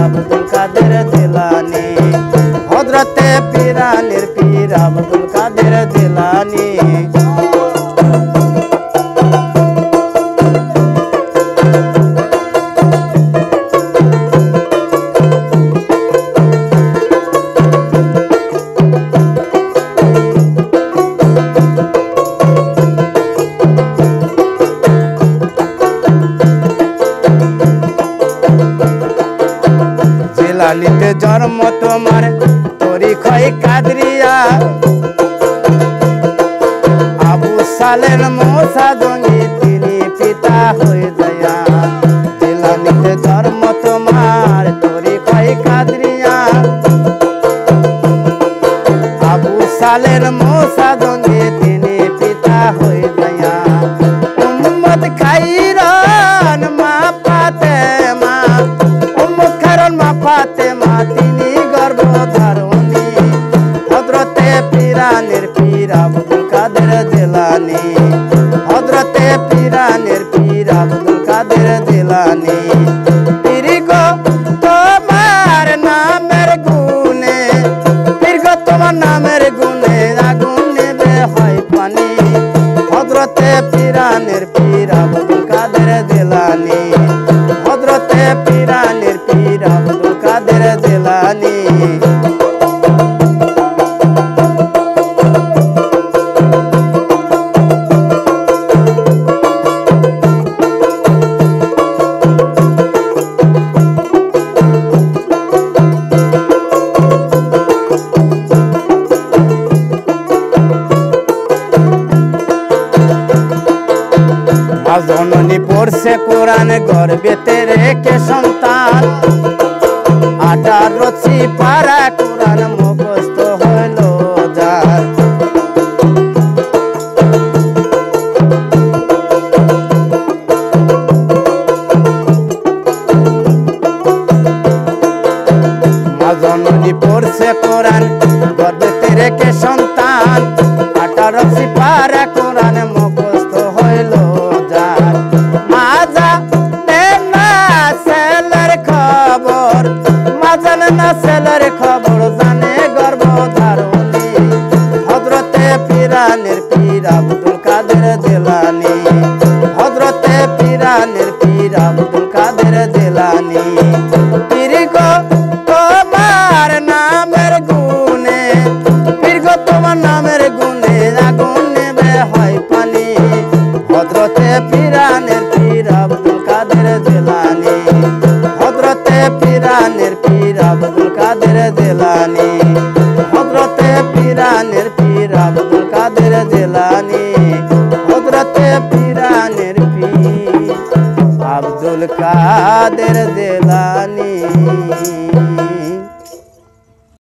আব্দুল কাদের জিলানী, হযরতে পীরানের পীর আব্দুল কাদের জিলানী। জিলানীতে জন্ম তোমার তরিকয় কাদরিয়া, আবু সালের মোসা জঙ্গি তিনি পিতা হয়ে যায়া। জিলানীতে জন্ম তোমার তরিকয় কাদরিয়া, আবু সালের মোসা জঙ্গি তিনি পিতা হয়ে যায়া। উম্মত খাইরান মা ফাতেমা, উম্মত খাইরান মা ফাতেমা তিনি গর্ভধারণী, হযরতে পীরানের পীর আব্দুল কাদের জিলানী, হযরতে পীরানের পীর আব্দুল কাদের জিলানী। পীর গো তোমার নামের গুণে, পীর গো তোমার নামের গুণে আগুন নেবে হয় পানি, হযরতে পীরানের পীর আব্দুল কাদের জিলানী, হযরতে পীরানের পীর আব্দুল কাদের জিলানী। জননী পড়ছে কোরআন গর্বেতে রেখে সন্তান, 18 পারা কোরআন মুখস্থ হইল যার। জননী পড়ছে কোরআন গর্বেতে রেখে সন্তান, 18 পারা কোরআন মুখস্থ হইল যার। মাজা না ছেলের খবর, মাজা না ছেলের খবর জানে গর্ভধারণী, হযরতে পীরানের পীর আব্দুল কাদের জিলানী, হযরতে পীরানের পীর আব্দুল কাদের জিলানী। পীর গো তোমার নামের গুণে, পীর গো তোমার নামের গুণে আগুন নেবে হয় পানি, হযরতে পীরানের পীর আব্দুল কাদের জিলানী, হযরতে পীরানের পীর আব্দুল কাদের জিলানী, হযরতে পীরানের পীর আব্দুল কাদের জিলানী, হযরতে পীরানের পীর আব্দুল কাদের জিলানী।